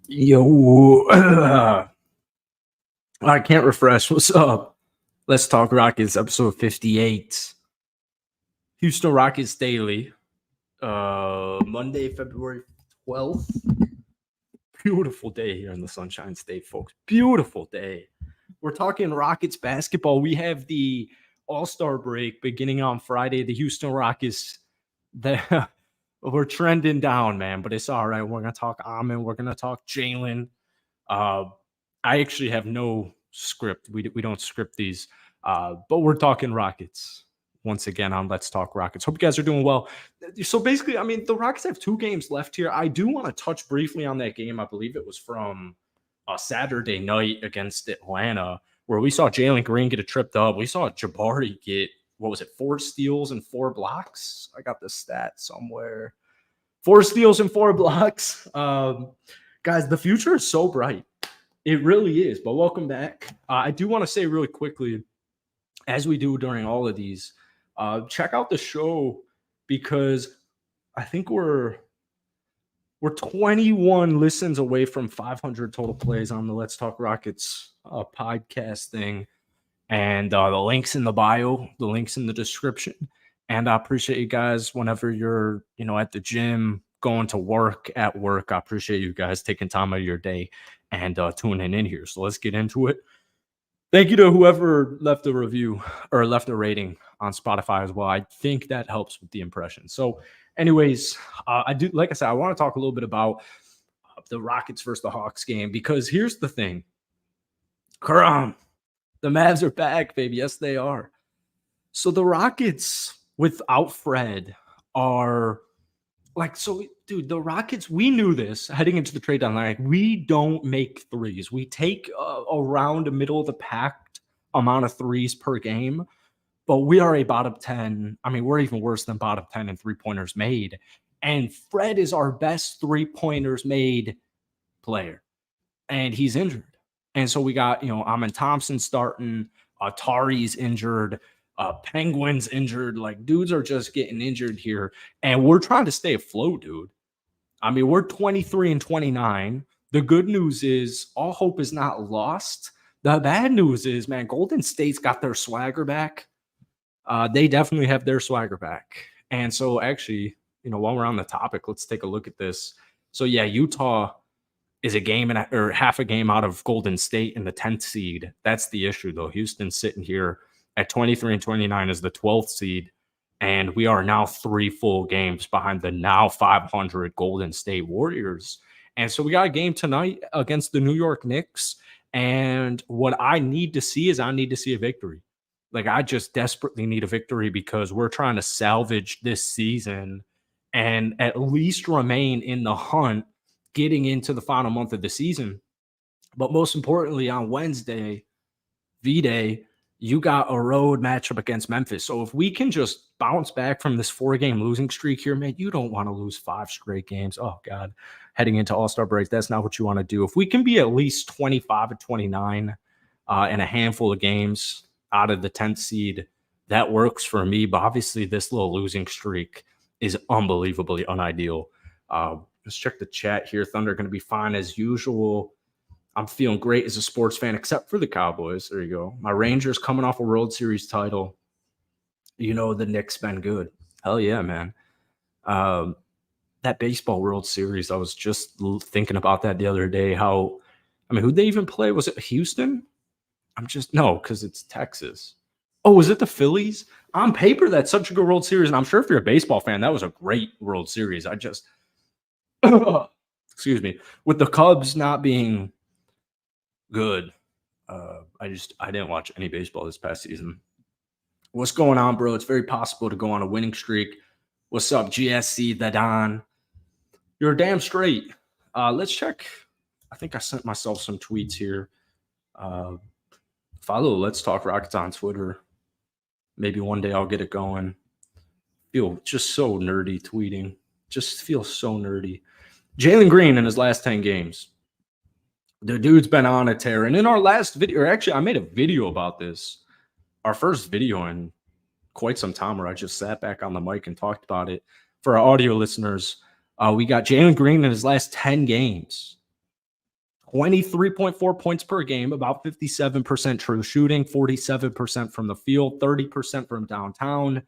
Yo, I can't refresh. What's up? Let's talk Rockets, episode 58. Houston Rockets Daily. Monday, February 12th. Beautiful day here in the Sunshine State, folks. Beautiful day. We're talking Rockets basketball. We have the All-Star break beginning on Friday. The Houston Rockets, we're trending down, man, but it's all right. We're going to talk Amin. We're going to talk Jalen. Uh, I actually have no script. We don't script these, but we're talking Rockets once again on Let's Talk Rockets. Hope you guys are doing well. So basically, I mean, the Rockets have 2 games left here. I do want to touch briefly on that game. I believe it was from Saturday night against Atlanta, where we saw Jalen Green get a tripped up. We saw Jabari get, what was it, 4 steals and 4 blocks? I got the stat somewhere. 4 steals and 4 blocks. Guys, the future is so bright. It really is. But welcome back. I do want to say really quickly, as we do during all of these, check out the show because I think we're 21 listens away from 500 total plays on the Let's Talk Rockets podcast thing. And the link's in the bio, the link's in the description. And I appreciate you guys whenever you're, at the gym, going to work, at work. I appreciate you guys taking time out of your day and tuning in here. So let's get into it. Thank you to whoever left a review or left a rating on Spotify as well. I think that helps with the impression. So anyways, I said, I want to talk a little bit about the Rockets versus the Hawks game, because here's the thing. Karam, the Mavs are back, baby. Yes, they are. So the Rockets without Fred are dude, the Rockets, we knew this heading into the trade deadline. We don't make threes. We take around a middle of the pack amount of threes per game, but we are a bottom 10. I mean, we're even worse than bottom 10 in 3-pointers made. And Fred is our best 3-pointers made player, and he's injured. And so we got, Amin Thompson starting, Tari's injured, Penguins injured. Like, dudes are just getting injured here. And we're trying to stay afloat, dude. I mean, we're 23 and 29. The good news is all hope is not lost. The bad news is, man, Golden State's got their swagger back. They definitely have their swagger back. And so actually, while we're on the topic, let's take a look at this. So yeah, Utah is a game or half a game out of Golden State in the 10th seed. That's the issue, though. Houston's sitting here at 23 and 29 as the 12th seed, and we are now 3 full games behind the now 500 Golden State Warriors. And so we got a game tonight against the New York Knicks, and what I need to see is I need to see a victory. Like, I just desperately need a victory because we're trying to salvage this season and at least remain in the hunt getting into the final month of the season. But most importantly, on Wednesday, V-Day, you got a road matchup against Memphis. So if we can just bounce back from this 4-game losing streak here, man, you don't want to lose 5 straight games. Oh, God. Heading into All-Star break, that's not what you want to do. If we can be at least 25 and 29 in a handful of games out of the 10th seed, that works for me. But obviously, this little losing streak is unbelievably unideal. Let's check the chat here. Thunder going to be fine as usual. I'm feeling great as a sports fan, except for the Cowboys. There you go. My Rangers coming off a World Series title. The Knicks been good. Hell yeah, man. That baseball World Series, I was just thinking about that the other day. Who'd they even play? Was it Houston? No, because it's Texas. Oh, was it the Phillies? On paper, that's such a good World Series. And I'm sure if you're a baseball fan, that was a great World Series. Excuse me. With the Cubs not being good, I didn't watch any baseball this past season. What's going on, bro? It's very possible to go on a winning streak. What's up, GSC, the Don? You're damn straight. Let's check. I think I sent myself some tweets here. Follow Let's Talk Rockets on Twitter. Maybe one day I'll get it going. Feel just so nerdy tweeting. Just feel so nerdy. Jalen Green in his last 10 games. The dude's been on a tear. And in our last video, or actually I made a video about this. Our first video in quite some time where I just sat back on the mic and talked about it. For our audio listeners, we got Jalen Green in his last 10 games. 23.4 points per game, about 57% true shooting, 47% from the field, 30% from downtown,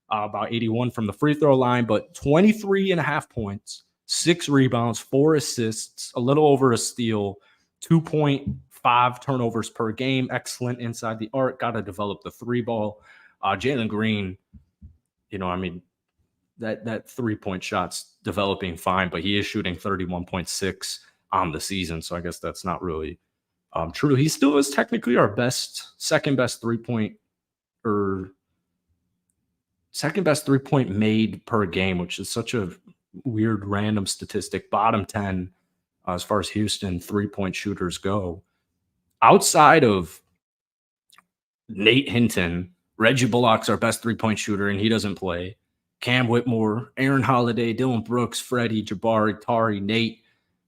about 81 from the free throw line, but 23 and a half points, 6 rebounds, 4 assists, a little over a steal, 2.5 turnovers per game. Excellent inside the arc. Got to develop the 3-ball. Jalen Green, that 3-point shot's developing fine, but he is shooting 31.6 on the season. So I guess that's not really true. He still is technically our second best 3-point made per game, which is such a weird random statistic. Bottom 10 as far as Houston 3-point shooters go. Outside of Nate Hinton, Reggie Bullock's our best 3-point shooter, and he doesn't play. Cam Whitmore, Aaron Holiday, Dylan Brooks, Freddie, Jabari, Tari, Nate,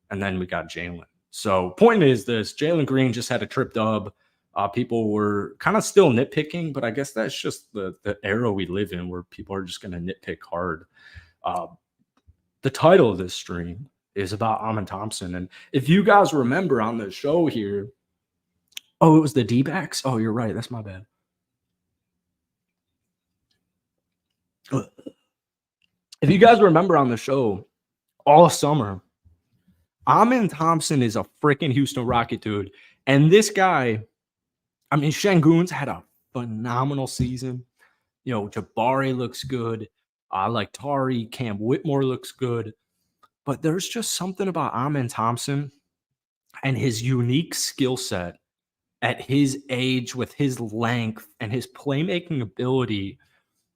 and then we got Jalen. So point is this, Jalen Green just had a trip dub. People were kind of still nitpicking, but I guess that's just the era we live in where people are just going to nitpick hard. The title of this stream is about Amen Thompson. And if you guys remember on the show here, it was the D-backs? Oh, you're right. That's my bad. If you guys remember on the show all summer, Amen Thompson is a freaking Houston Rocket dude. And this guy, Şengün's had a phenomenal season. Jabari looks good. I like Tari. Cam Whitmore looks good. But there's just something about Amen Thompson and his unique skill set at his age with his length and his playmaking ability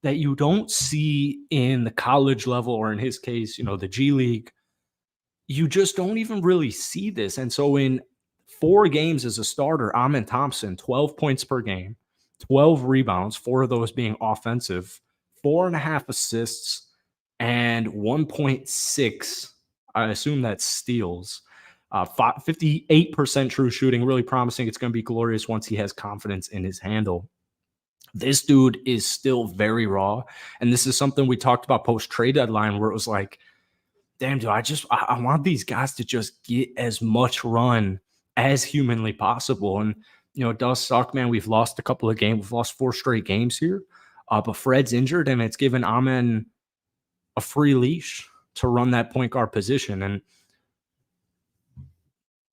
that you don't see in the college level, or in his case, the G League. You just don't even really see this. And so in 4 games as a starter, Amen Thompson, 12 points per game, 12 rebounds, 4 of those being offensive, 4.5 assists, and 1.6, I assume that's steals. 58% true shooting, really promising. It's going to be glorious once he has confidence in his handle. This dude is still very raw. And this is something we talked about post-trade deadline, where it was like, damn, dude, I want these guys to just get as much run as humanly possible. And, it does suck, man. We've lost a couple of games. We've lost 4 straight games here. But Fred's injured, and it's given Amen a free leash to run that point guard position. And,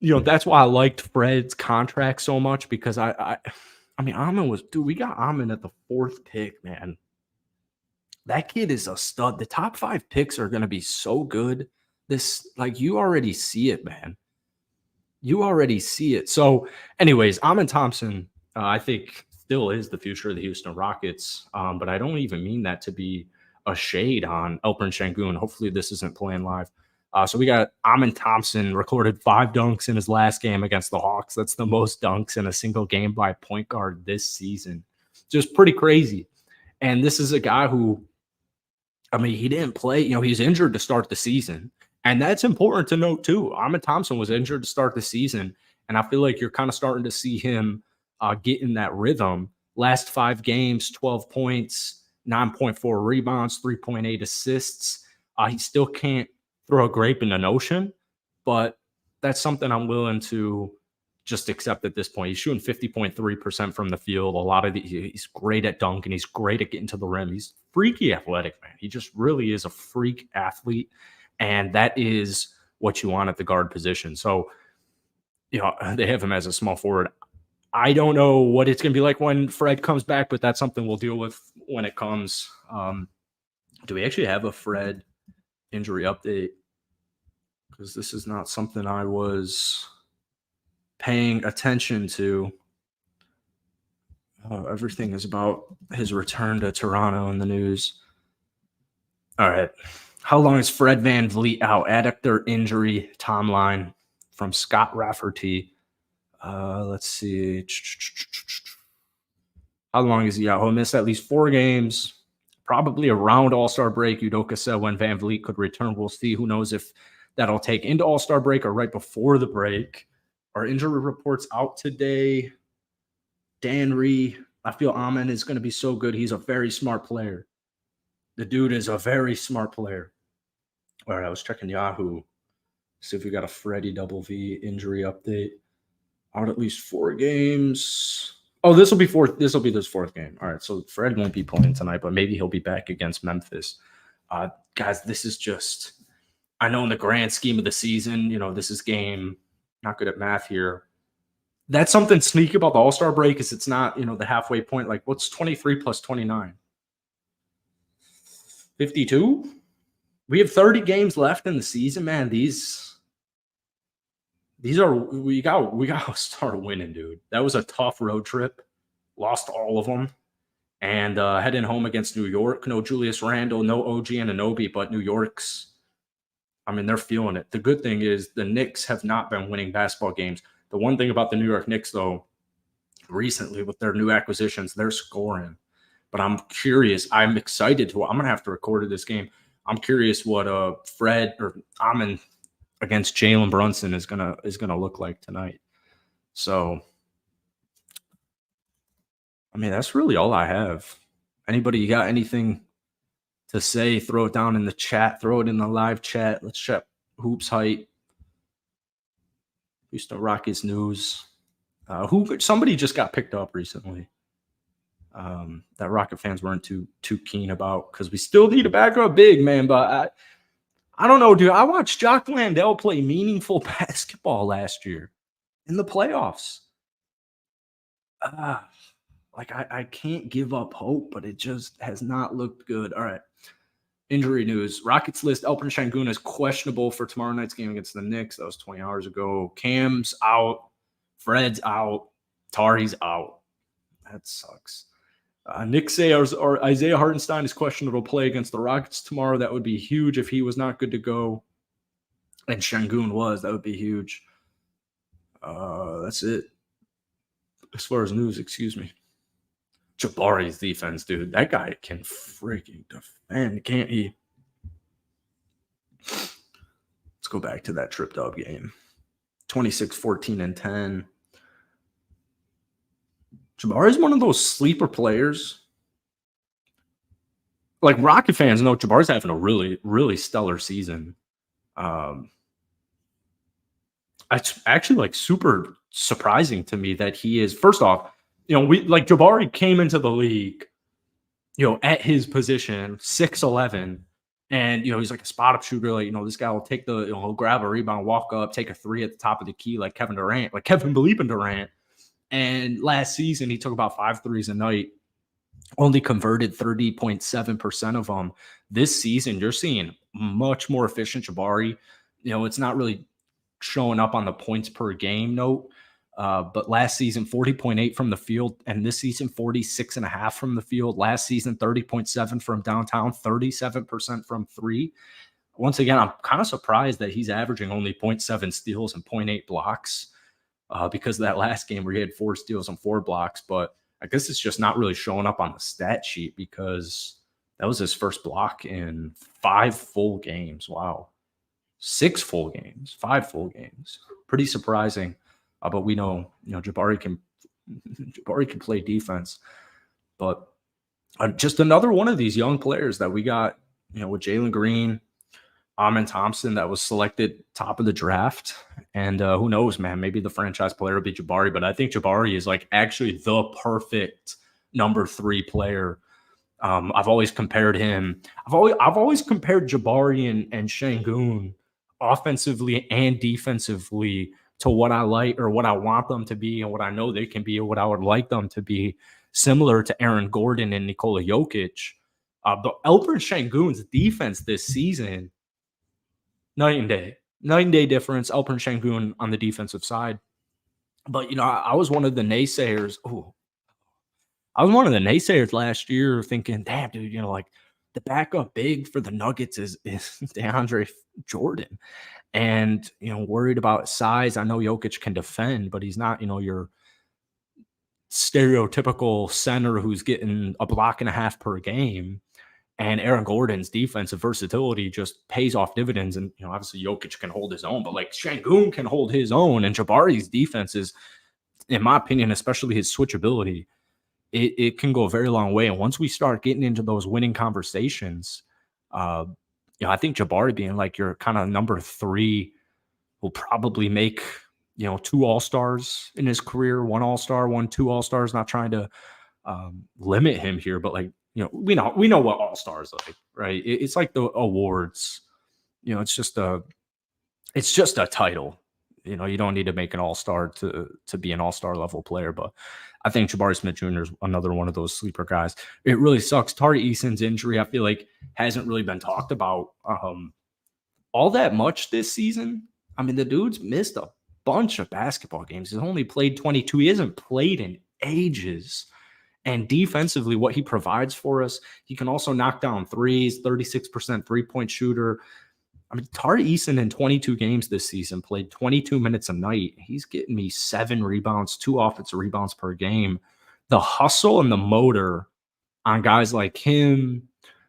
that's why I liked Fred's contract so much, because Amen we got Amen at the 4th pick, man. That kid is a stud. The top 5 picks are going to be so good. You already see it, man. You already see it. So anyways, Amen Thompson, I think still is the future of the Houston Rockets. But I don't even mean that to be a shade on Alperen Şengün. Hopefully this isn't playing live. So we got Amen Thompson recorded 5 dunks in his last game against the Hawks. That's the most dunks in a single game by a point guard this season. Just pretty crazy. And this is a guy who, he didn't play. He's injured to start the season. And that's important to note too. Amen Thompson was injured to start the season. And I feel like you're kind of starting to see him get in that rhythm. Last 5 games, 12 points, 9.4 rebounds, 3.8 assists. He still can't throw a grape in an ocean, but that's something I'm willing to just accept at this point. He's shooting 50.3% from the field. He's great at dunking. He's great at getting to the rim. He's freaky athletic, man. He just really is a freak athlete. And that is what you want at the guard position. So, they have him as a small forward. I don't know what it's going to be like when Fred comes back, but that's something we'll deal with when it comes. Do we actually have a Fred injury update? Because this is not something I was paying attention to. Everything is about his return to Toronto in the news. All right. How long is Fred VanVleet out? Adductor injury timeline from Scott Rafferty. Let's see. How long is he out? He'll miss at least 4 games, probably around All-Star break. Udoka said when VanVleet could return. We'll see. Who knows if that'll take into All-Star break or right before the break. Our injury reports out today. Dan Ree, I feel Amen is going to be so good. He's a very smart player. The dude is a very smart player. All right, I was checking Yahoo. See if we got a Freddie Double V injury update. Out at least 4 games. Oh, this will be fourth. This will be this 4th game. All right, so Fred won't be playing tonight, but maybe he'll be back against Memphis. Guys, this is just. I know in the grand scheme of the season, this is game. Not good at math here. That's something sneaky about the All-Star break is it's not, the halfway point. Like, what's 23 plus 29? 52? We have 30 games left in the season, man. These are we got to start winning, dude. That was a tough road trip. Lost all of them. And heading home against New York. No Julius Randle, no OG Anunoby, but New York's, they're feeling it. The good thing is the Knicks have not been winning basketball games. The one thing about the New York Knicks, though, recently with their new acquisitions, they're scoring. But I'm curious. I'm excited I'm going to have to record this game. I'm curious what Fred or Amon against Jalen Brunson is gonna look like tonight. So, that's really all I have. Anybody, you got anything to say? Throw it down in the chat. Throw it in the live chat. Let's check Hoops Height. Houston Rockets news. Somebody just got picked up recently. That Rocket fans weren't too keen about because we still need a backup big, man. But I don't know, dude. I watched Jock Landale play meaningful basketball last year in the playoffs. I can't give up hope, but it just has not looked good. All right. Injury news. Rockets list Alperen Sengun is questionable for tomorrow night's game against the Knicks. That was 20 hours ago. Cam's out. Fred's out. Tari's out. That sucks. Nick Sayers or Isaiah Hartenstein is questionable to play against the Rockets tomorrow. That would be huge if he was not good to go. And Sengun was. That would be huge. That's it. As far as news, excuse me. Jabari's defense, dude. That guy can freaking defend, can't he? Let's go back to that tripped up game. 26, 14, and 10. Jabari's one of those sleeper players. Like Rocket fans know Jabari's having a really, really stellar season. It's actually super surprising to me that he is. First off, Jabari came into the league, at his position, 6'11", and he's like a spot up shooter. This guy will take he'll grab a rebound, walk up, take a 3 at the top of the key, like Kevin Durant, like Kevin Believin' Durant. And last season, he took about 5 threes a night, only converted 30.7% of them. This season, you're seeing much more efficient Jabari. It's not really showing up on the points per game note. But last season, 40.8 from the field, and this season, 46.5 from the field. Last season, 30.7 from downtown, 37% from 3. Once again, I'm kind of surprised that he's averaging only 0.7 steals and 0.8 blocks. Because of that last game where he had 4 steals and 4 blocks. But I guess it's just not really showing up on the stat sheet because that was his first block in 5 full games. Wow. 6 full games, 5 full games. Pretty surprising. But we know, Jabari can play defense. But just another one of these young players that we got, with Jalen Green, Amon Thompson that was selected top of the draft. And who knows, man, maybe the franchise player will be Jabari, but I think Jabari is actually the perfect number 3 player. I've always compared him. I've always compared Jabari and Sengun offensively and defensively to what I like or what I want them to be and what I know they can be or what I would like them to be, similar to Aaron Gordon and Nikola Jokic. But Alperen Sengun's defense this season, night and day difference. Alperen Sengun on the defensive side. But, I was one of the naysayers. I was one of the naysayers last year thinking, damn, dude, the backup big for the Nuggets is DeAndre Jordan. And, worried about size. I know Jokic can defend, but he's not, your stereotypical center who's getting a block and a half per game. And Aaron Gordon's defensive versatility just pays off dividends. And, obviously Jokic can hold his own, but Sengun can hold his own. And Jabari's defense is, in my opinion, especially his switchability, it can go a very long way. And once we start getting into those winning conversations, I think Jabari being your kind of number 3 will probably make, 2 All-Stars in his career, 1 All-Star, 1, 2 All-Stars, not trying to limit him here, but like, we know what All-Stars like, right? It's like the awards, it's just a title. You don't need to make an all-star to be an all-star level player. But I think Jabari Smith Jr. is another one of those sleeper guys. It really sucks. Tari Eason's injury, I feel like, hasn't really been talked about all that much this season. I mean, the dude's missed a bunch of basketball games. He's only played 22. He hasn't played in ages. And defensively, what he provides for us, he can also knock down threes, 36% three-point shooter. I mean, Tari Eason in 22 games this season played 22 minutes a night. He's getting me 7 rebounds, 2 offensive rebounds per game. The hustle and the motor on guys like him,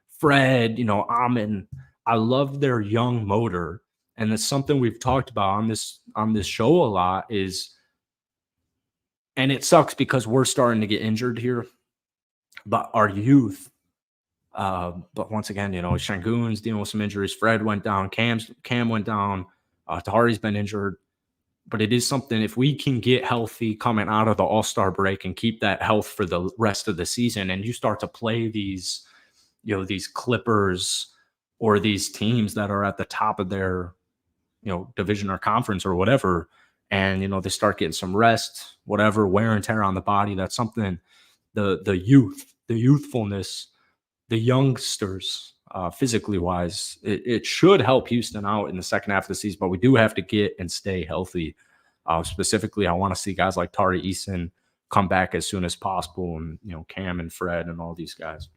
Fred, Amin, I love their young motor. And it's something we've talked about on this show a lot and it sucks because we're starting to get injured here, but our youth, but once again, Shangoon's dealing with some injuries. Fred went down. Cam went down. Tari's been injured. But it is something, if we can get healthy coming out of the All-Star break and keep that health for the rest of the season, and you start to play these Clippers or these teams that are at the top of their, division or conference or whatever, and, they start getting some rest, whatever, wear and tear on the body, that's something, the youthfulness, the youngsters, physically wise, it should help Houston out in the second half of the season, but we do have to get and stay healthy. Specifically, I want to see guys like Tari Eason come back as soon as possible, and Cam and Fred and all these guys.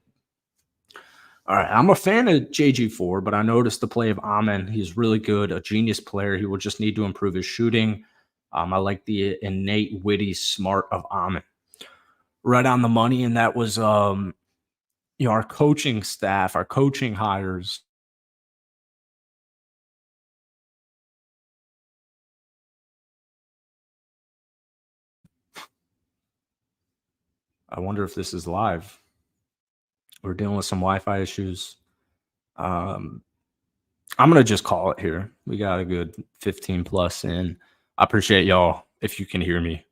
All right, I'm a fan of JG4, but I noticed the play of Amin. He's really good, a genius player. He will just need to improve his shooting. I like the innate, witty, smart of Amin. Right on the money, and that was our coaching staff, our coaching hires. I wonder if this is live. We're dealing with some Wi-Fi issues. I'm going to just call it here. We got a good 15 plus in. I appreciate y'all if you can hear me.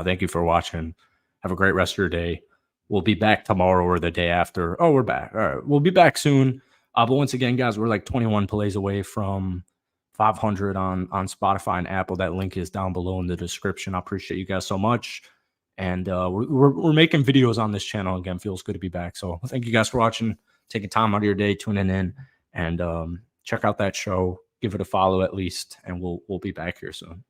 Thank you for watching. Have a great rest of your day. We'll be back tomorrow or the day after. Oh, we're back. All right. We'll be back soon. But once again, guys, we're like 21 plays away from 500 on Spotify and Apple. That link is down below in the description. I appreciate you guys so much. And we're making videos on this channel again. Feels good to be back. So thank you guys for watching, taking time out of your day, tuning in, and check out that show. Give it a follow at least, and we'll be back here soon.